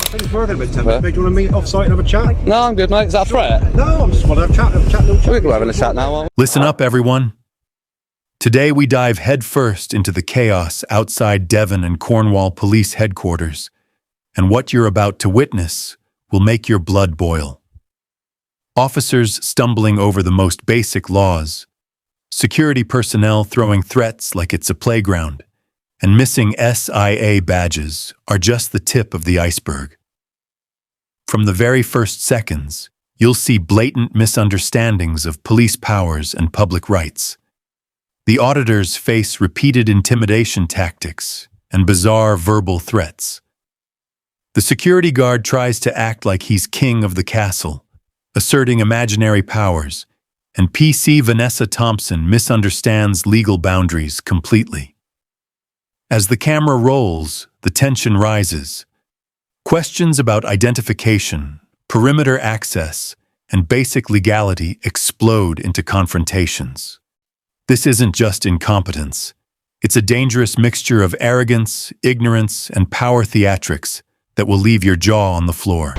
Things working a bit tempted. Do you want to meet off-site and have a chat? No, I'm good, mate. Is that a threat? No, I'm just want to have a chat. We can have a chat now. Listen up, everyone. Today we dive headfirst into the chaos outside Devon and Cornwall Police Headquarters, and what you're about to witness will make your blood boil. Officers stumbling over the most basic laws, security personnel throwing threats like it's a playground, and missing SIA badges are just the tip of the iceberg. From the very first seconds, you'll see blatant misunderstandings of police powers and public rights. The auditors face repeated intimidation tactics and bizarre verbal threats. The security guard tries to act like he's king of the castle, asserting imaginary powers, and PC Vanessa Thompson misunderstands legal boundaries completely. As the camera rolls, the tension rises. Questions about identification, perimeter access, and basic legality explode into confrontations. This isn't just incompetence. It's a dangerous mixture of arrogance, ignorance, and power theatrics that will leave your jaw on the floor.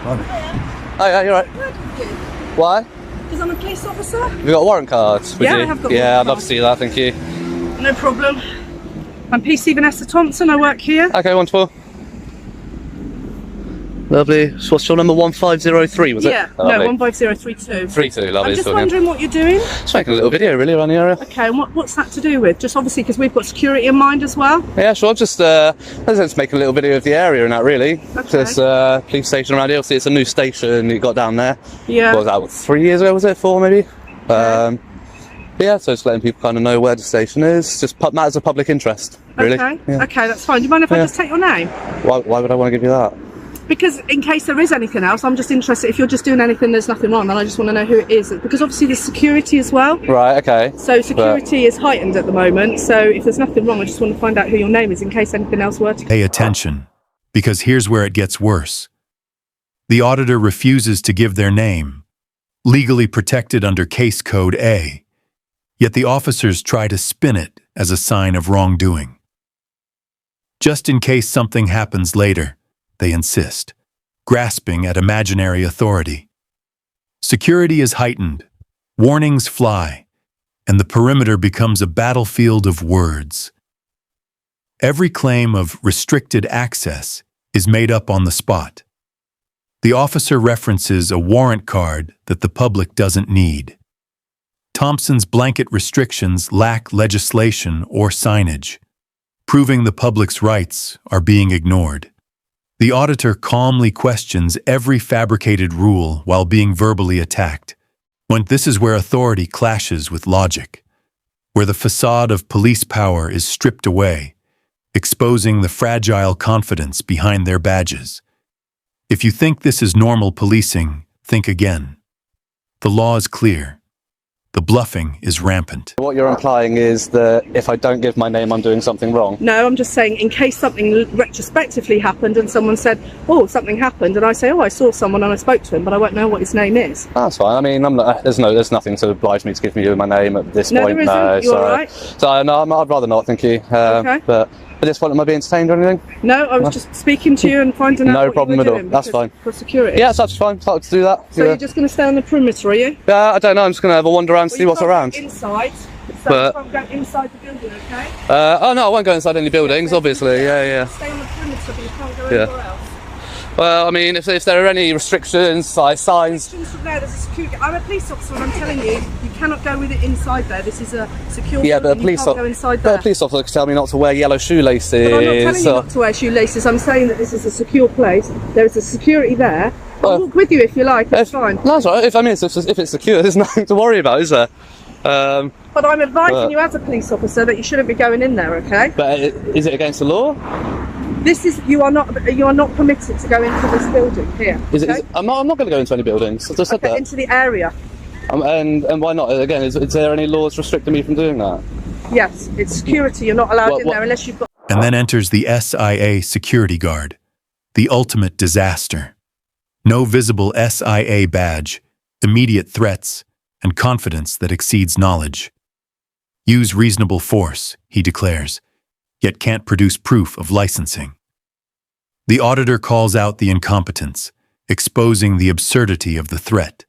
Oh, yeah, you're right. Why? Because I'm a police officer. Have you got a warrant card? Yeah, I have got a warrant I'd love card. to see that, thank you. No problem. I'm PC Vanessa Thompson, I work here. Okay, wonderful. Lovely. So what's your number? 1503, was it? Yeah, Oh, no, lovely. 15032. 32, lovely. I'm just talking. wondering what you're doing. Just making a little video really around the area. Okay, and what's that to do with? Just obviously because we've got security in mind as well. Yeah, sure. Just making a little video of the area and that really. Okay. This police station around here. Obviously, it's a new station you got down there. Yeah. What was that? 3 years ago? Was it 4 maybe? Yeah. So just letting people kind of know where the station is. Just matters of public interest, really. Okay. Yeah. Okay, that's fine. Do you mind if I Yeah. just take your name? Why would I want to give you that? Because in case there is anything else, I'm just interested. If you're just doing anything, there's nothing wrong, then I just want to know who it is. Because obviously there's security as well. Right. Okay. So security is heightened at the moment. So if there's nothing wrong, I just want to find out who your name is in case anything else were to. Pay attention, because here's where it gets worse. The auditor refuses to give their name, legally protected under Case Code A, yet the officers try to spin it as a sign of wrongdoing. Just in case something happens later, they insist, grasping at imaginary authority. Security is heightened, warnings fly, and the perimeter becomes a battlefield of words. Every claim of restricted access is made up on the spot. The officer references a warrant card that the public doesn't need. Thompson's blanket restrictions lack legislation or signage, proving the public's rights are being ignored. The auditor calmly questions every fabricated rule while being verbally attacked. This is where authority clashes with logic, where the facade of police power is stripped away, exposing the fragile confidence behind their badges. If you think this is normal policing, think again. The law is clear. The bluffing is rampant. What you're implying is that if I don't give my name, I'm doing something wrong. No, I'm just saying in case something retrospectively happened and someone said, oh, something happened, and I say, oh, I saw someone and I spoke to him, but I won't know what his name is. That's fine. I mean, there's nothing to oblige me to give you my name at this No, point. there isn't. No, You're sorry. right. So no, I'd rather not. Thank you. Okay. But at this point, am I being entertained or anything? No, I was just speaking to you and finding out No what problem you were at all. doing That's because- fine. For security. Yeah, it's absolutely fine. I'd like to do that. So Yeah. you're just going to stay on the perimeter, are you? I don't know. I'm just going to have a wander around, Well, see you what's can't around. go inside. So But- you can't go inside the building, okay? Oh no, I won't go inside any buildings. Obviously, yeah. Stay on the perimeter, but you can't go Yeah. anywhere else. Well, I mean, if there are any restrictions, like signs. Restrictions from there, there's a security. I'm a police officer and I'm telling you, you cannot go with it inside there. This is a secure Yeah, but a building, police you can't go inside but there. a police officer can tell me not to wear yellow shoelaces. But I'm not telling you or- not to wear shoelaces. I'm saying that this is a secure place. There is a security there. I'll Well, walk with you if you like. It's fine. No, that's all right. If it's secure, there's nothing to worry about, is there? But I'm advising you as a police officer that you shouldn't be going in there. Okay? But is it against the law? This is you are not permitted to go into this building here. Okay? I'm not going to go into any buildings. I just said Okay, that. into the area. And why not? Again, is there any laws restricting me from doing that? Yes, it's security. You're not allowed What- in there unless you've got. And then enters the SIA security guard, the ultimate disaster. No visible SIA badge, immediate threats, and confidence that exceeds knowledge. Use reasonable force, he declares, yet can't produce proof of licensing. The auditor calls out the incompetence, exposing the absurdity of the threat.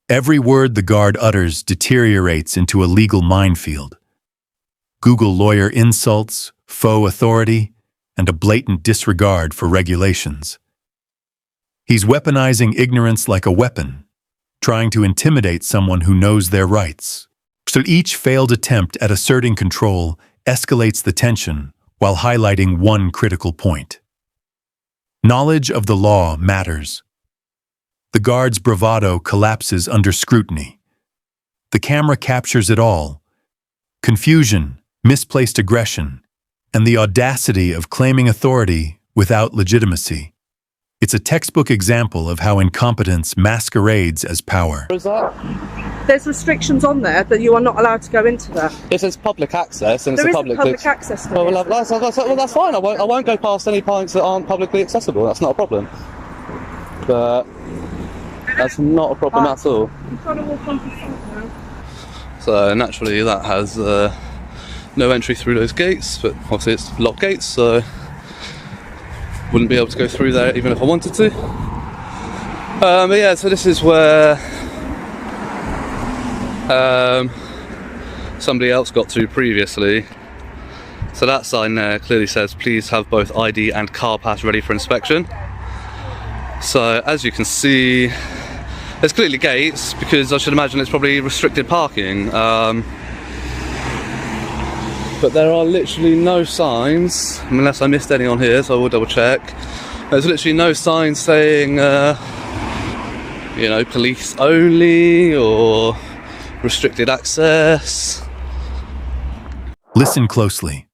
Every word the guard utters deteriorates into a legal minefield. Google lawyer insults, faux authority, and a blatant disregard for regulations. He's weaponizing ignorance like a weapon, trying to intimidate someone who knows their rights. So each failed attempt at asserting control escalates the tension while highlighting one critical point. Knowledge of the law matters. The guard's bravado collapses under scrutiny. The camera captures it all: confusion, misplaced aggression, and the audacity of claiming authority without legitimacy. It's a textbook example of how incompetence masquerades as power. What is that? There's restrictions on there that you are not allowed to go into that. If it's public access, and There it's a isn't public access to well, it. that's fine. I won't go past any points that aren't publicly accessible. That's not a problem. But that's not a problem at all. I'm trying to walk onto the front now. So naturally that has no entry through those gates, but obviously it's locked gates, so wouldn't be able to go through there even if I wanted to. But yeah, so this is where somebody else got to previously. So that sign there clearly says please have both ID and car pass ready for inspection. So as you can see, there's clearly gates because I should imagine it's probably restricted parking. But there are literally no signs, unless I missed any on here, so I will double check. There's literally no signs saying, you know, police only or restricted access. Listen closely.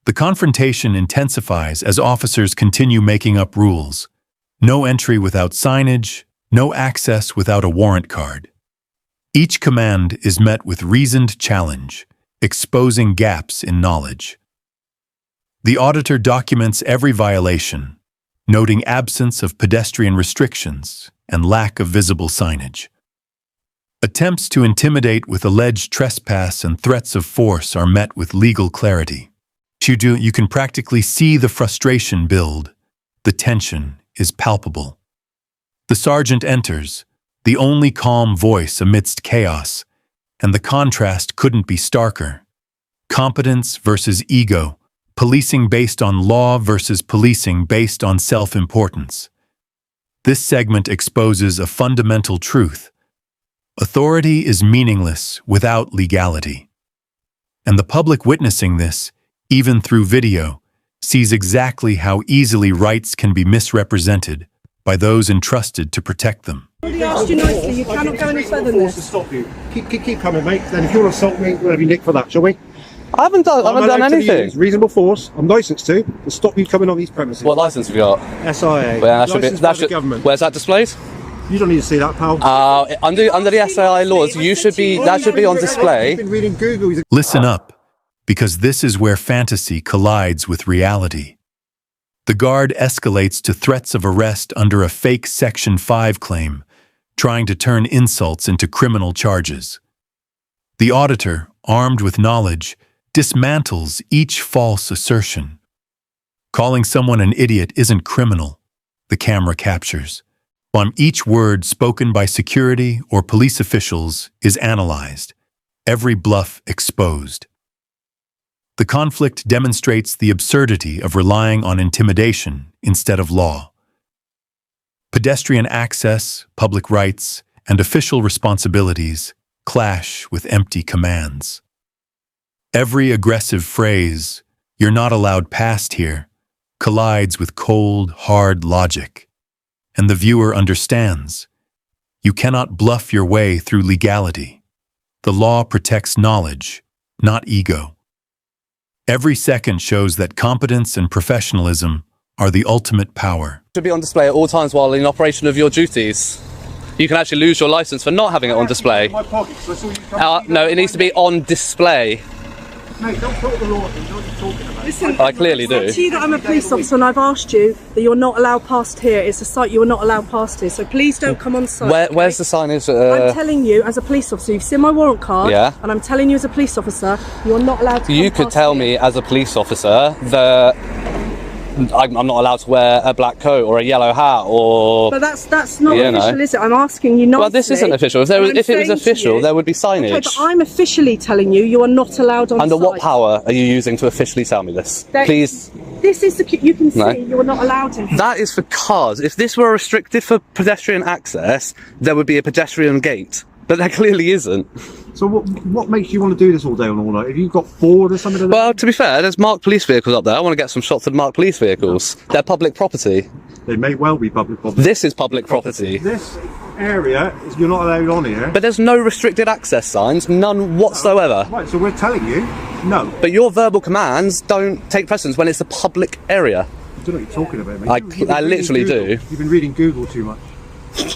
The confrontation intensifies as officers continue making up rules. No entry without signage, no access without a warrant card. Each command is met with reasoned challenge, exposing gaps in knowledge. The auditor documents every violation, noting absence of pedestrian restrictions and lack of visible signage. Attempts to intimidate with alleged trespass and threats of force are met with legal clarity. You can practically see the frustration build. The tension is palpable. The sergeant enters, the only calm voice amidst chaos, and the contrast couldn't be starker. Competence versus ego, policing based on law versus policing based on self-importance. This segment exposes a fundamental truth. Authority is meaningless without legality. And the public witnessing this, even through video, sees exactly how easily rights can be misrepresented by those entrusted to protect them. I already asked you nicely, you cannot go any further than To this. stop you. Keep coming, mate. Then if you want to assault me, we'll have you nicked for that, shall we? I haven't done anything. Reasonable force. I'm licensed to stop you coming on these premises. What license have you got? SIA. Well, that should be, Licensed by the government. where's that displayed? You don't need to see that, pal. Under the SAI laws, that should be on display. You've been reading Google. Listen up, because this is where fantasy collides with reality. The guard escalates to threats of arrest under a fake Section 5 claim, trying to turn insults into criminal charges. The auditor, armed with knowledge, dismantles each false assertion. Calling someone an idiot isn't criminal, the camera captures. On each word spoken by security or police officials is analyzed, every bluff exposed. The conflict demonstrates the absurdity of relying on intimidation instead of law. Pedestrian access, public rights, and official responsibilities clash with empty commands. Every aggressive phrase, "You're not allowed past here," collides with cold, hard logic. And the viewer understands. You cannot bluff your way through legality. The law protects knowledge, not ego. Every second shows that competence and professionalism are the ultimate power. It should be on display at all times while in operation of your duties. You can actually lose your license for not having it on display. My pockets, so I saw you come No, it needs to be on display. Mate, don't talk the law. You know what you're talking about. Listen, I clearly do. I see that I'm a police officer and I've asked you that you're not allowed past here. It's a site you are not allowed past here, so please don't come on site. Where's the signage? I'm telling you as a police officer, you've seen my warrant card, Yeah. and I'm telling you as a police officer, you're not allowed to You come could past tell here. me as a police officer that I'm not allowed to wear a black coat or a yellow hat or... But that's not You official, know. is it? I'm asking you nicely. Well, this isn't official. If it was official, there would be signage. Okay, but I'm officially telling you, you are not allowed on Under site. what power are you using to officially tell me this? Please. This is you can see No. you're not allowed in. That is for cars. If this were restricted for pedestrian access, there would be a pedestrian gate. But there clearly isn't. So what makes you want to do this all day and all night? Have you got bored or something? Well, to be fair, there's marked police vehicles up there. I want to get some shots of marked police vehicles. They're public property. They may well be public property. This is public property. This area is you're not allowed on here. But there's no restricted access signs, none whatsoever. Right, so we're telling you, no. But your verbal commands don't take precedence when it's a public area. I don't know what you're talking about, mate. I literally do. You've been reading Google too much.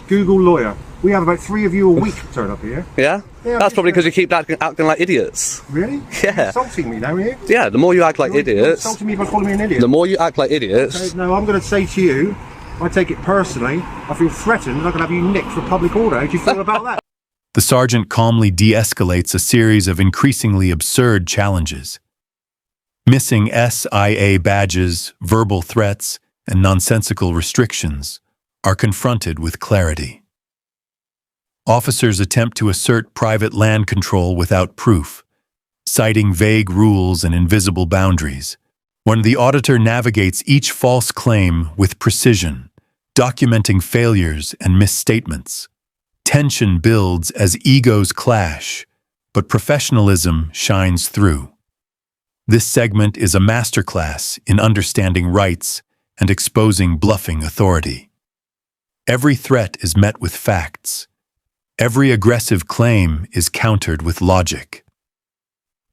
Google lawyer. We have about 3 of you a week turn up here. Yeah? Yeah, That's probably because you keep acting like idiots. Really? Yeah. You're insulting me now, are you? Yeah, the more you act like You're idiots, insulting me by calling me an idiot. the more you act like idiots, Okay, no, I'm going to say to you, I take it personally. I feel threatened and I can have you nicked for public order. How do you feel about that? The sergeant calmly de-escalates a series of increasingly absurd challenges. Missing SIA badges, verbal threats, and nonsensical restrictions are confronted with clarity. Officers attempt to assert private land control without proof, citing vague rules and invisible boundaries. When the auditor navigates each false claim with precision, documenting failures and misstatements, tension builds as egos clash, but professionalism shines through. This segment is a masterclass in understanding rights and exposing bluffing authority. Every threat is met with facts. Every aggressive claim is countered with logic.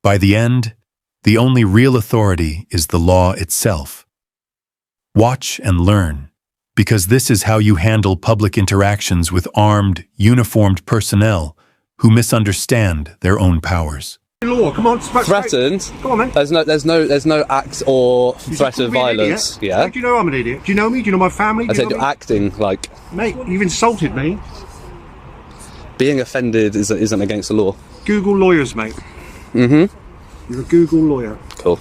By the end, the only real authority is the law itself. Watch and learn, because this is how you handle public interactions with armed, uniformed personnel who misunderstand their own powers. Law, come on. threatened. Go on, man. There's no act or threat of violence. Yeah. How do you know I'm an idiot? Do you know me? Do you know my family? I said you're acting like... Mate, you've insulted me. Being offended isn't against the law. Google lawyers, mate. Mm-hmm. You're a Google lawyer. Cool.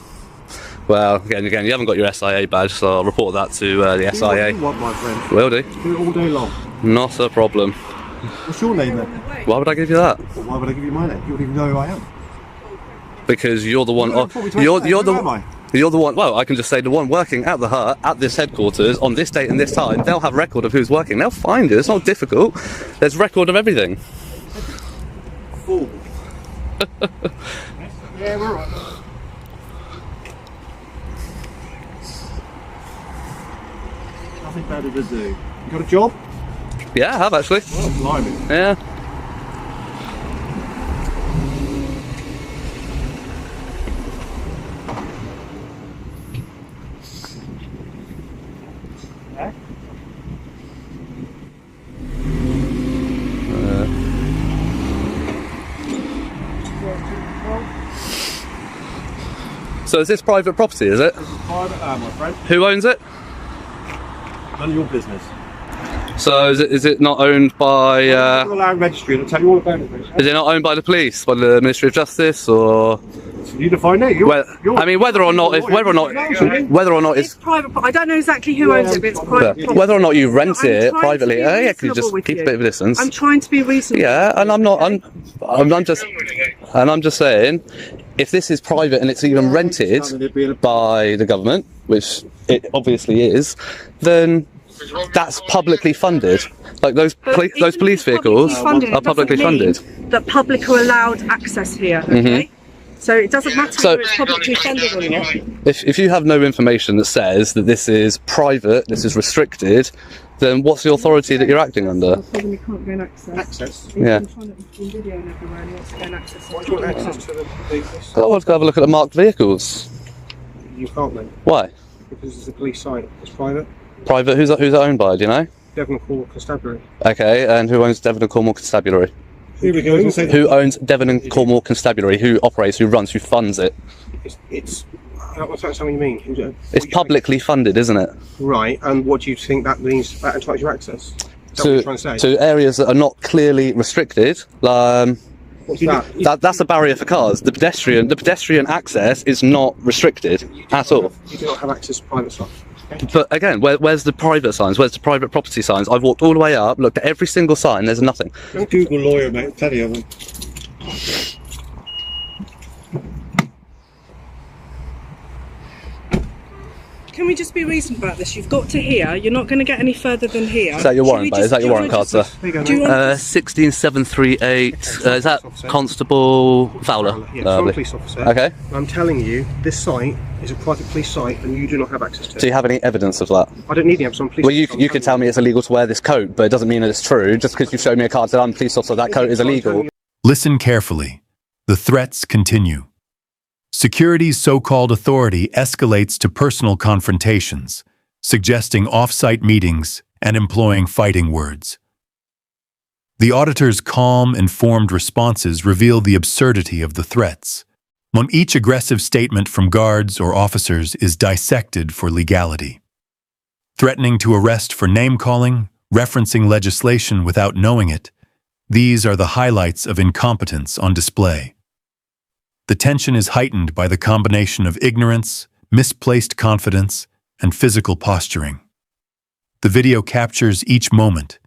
Well, again, you haven't got your SIA badge, so I'll report that to the Do SIA. what you want, my friend. Will do. Do it all day long. Not a problem. What's your name then? Why would I give you that? Well, why would I give you my name? You don't even know who I am. Because you're the one. You're the one. Well, I can just say the one working at the hut at this headquarters on this date and this time. They'll have record of who's working. They'll find you. It's not difficult. There's record of everything. Fool. Yeah, we're right. Nothing better to do. You got a job? Yeah, I have actually. Oh, blimey. Yeah. So is this private property, is it? Private, my friend. Who owns it? None of your business. So is it not owned by... You're allowed registry, and I'll tell you all about it. Mate. is it not owned by the police, by the Ministry of Justice, or... You define it. I mean, whether or not it's private. I don't know exactly who owns it, but it's private. yeah, whether or not you rent I'm it trying privately, to be yeah, can you just reasonable with keep a you. bit of a distance? I'm trying to be reasonable. Yeah, and I'm just saying, if this is private and it's even rented by the government, which it obviously is, then that's publicly funded. Like those police vehicles are publicly funded. That public are allowed access here. Okay. So it doesn't matter whether it's publicly funded or not. If you have no information that says that this is private, this is restricted, then what's the authority that you're acting under? Probably can't gain access. Access? Yeah. He's been videoing everywhere and he wants to gain access. Why do you want access to the vehicles? I want to go have a look at the marked vehicles. You can't, mate. Why? Because it's a police site. It's private. Private? Who's it owned by? Do you know? Devon Cornwall Constabulary. Okay, and who owns Devon and Cornwall Constabulary? Here we go. Who owns Devon and Cornwall Constabulary? Who operates? Who runs? Who funds it? It's what's that something you mean? It's publicly funded, isn't it? Right, and what do you think that means? That entitles your access? Is that what you're trying to say? To areas that are not clearly restricted. What's that? That's a barrier for cars. The pedestrian access is not restricted at all. You do not have access to private stuff. But again, where's the private signs? Where's the private property signs? I've walked all the way up, looked at every single sign, there's nothing. Google lawyer, mate, tell you. Can we just be reasonable about this? You've got to here. You're not going to get any further than here. Is that your Should warrant, we mate? Is that your warrant card, sir? There you go, Do you mate. want 16738. Is that Constable Fowler? Yeah, Lovely. I'm a police officer. Okay. I'm telling you, this site is a private police site and you do not have access to it. Do you have any evidence of that? I don't need the evidence. I'm a police Well, you officer. you can tell me it's illegal to wear this coat, but it doesn't mean that it's true. Just because you showed me a card that I'm a police officer, that coat is illegal. Listen carefully. The threats continue. Security's so-called authority escalates to personal confrontations, suggesting off-site meetings and employing fighting words. The auditor's calm, informed responses reveal the absurdity of the threats. When each aggressive statement from guards or officers is dissected for legality. Threatening to arrest for name-calling, referencing legislation without knowing it, these are the highlights of incompetence on display. The tension is heightened by the combination of ignorance, misplaced confidence, and physical posturing. The video captures each moment,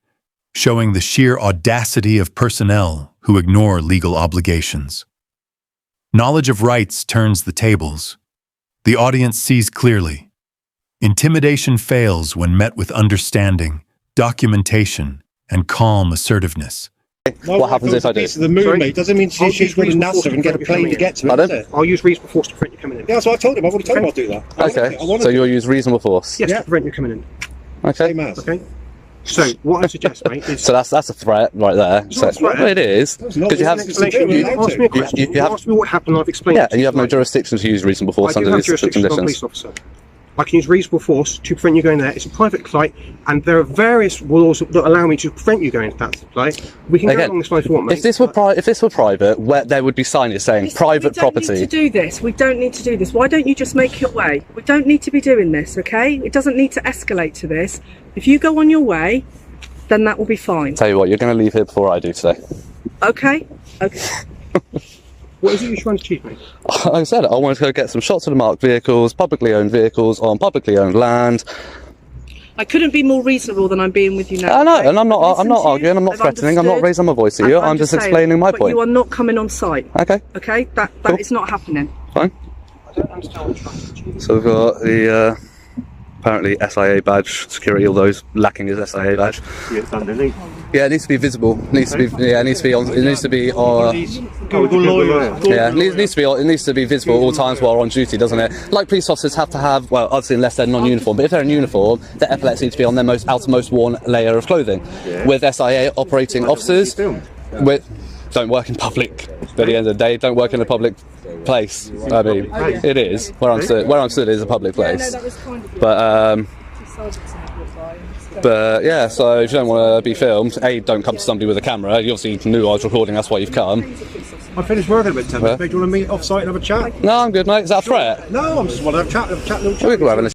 showing the sheer audacity of personnel who ignore legal obligations. Knowledge of rights turns the tables. The audience sees clearly. Intimidation fails when met with understanding, documentation, and calm assertiveness. What happens if I do? Piece of the moon, Sorry? mate. Doesn't mean I'll she's use going to reasonable force NASA and get a to plane to prevent get to it. Pardon? Is it? I'll use reasonable force to prevent you coming in. Yeah, that's what I told him. I've already told him I'll do that. Okay, I want so to you'll use reasonable force? Yes, Yeah. to prevent you coming in. Okay. Same as. Okay? So, what I suggest, mate, is... So that's a threat right there. It's not a threat. Well, it is. It's not. Because you have... It's Explanation. You're You allowed asked me a to. question. You You have- asked me what happened, I've explained Yeah, it to and you have no Like, jurisdiction to use reasonable force I do under have these jurisdiction as a police conditions. officer. I can use reasonable force to prevent you going there. It's a private site, and there are various laws that allow me to prevent you going to that site. We can go Again, along this line if you want, mate. if this were private, where there would be signage saying Listen, private we don't property. need to do this. We don't need to do this. Why don't you just make your way? We don't need to be doing this, okay? It doesn't need to escalate to this. If you go on your way, then that will be fine. Tell you what, you're going to leave here before I do today. Okay? Okay. What is it you're trying to achieve, mate? Like I said, I wanted to go get some shots of the marked vehicles, publicly owned vehicles on publicly owned land. I couldn't be more reasonable than I'm being with you now. I know, okay? and I'm not Listened to you, arguing, I'm not I've threatening, I'm not understood, raising my voice to and you, I'm just saying, explaining my but point. you are not coming on site. Okay, Okay? That Cool. is not happening. fine. I don't understand what you're trying to achieve. So we've got the apparently SIA badge, security, all those lacking his SIA badge. Yeah, it needs to be visible. It needs to be. Yeah, it needs to be on. It needs to be on. Google lawyer. Yeah, it needs to be. It needs to be visible at all times while on duty, doesn't it? Like police officers have to have. Well, obviously, unless they're non-uniform, but if they're in uniform, their epaulets need to be on their outermost worn layer of clothing. With SIA operating officers, don't work in public. At the end of the day, don't work in a public place. I mean, it is where I'm stood. Where I'm stood is a public place. was kind of But yeah, so if you don't want to be filmed, don't come to somebody with a camera. You obviously knew I was recording, that's why you've come. I finished working about 10 minutes. Yeah. Do you want to meet off-site and have a chat? No, I'm good, mate. Is that a threat? No, I'm just want to have a chat. We can have a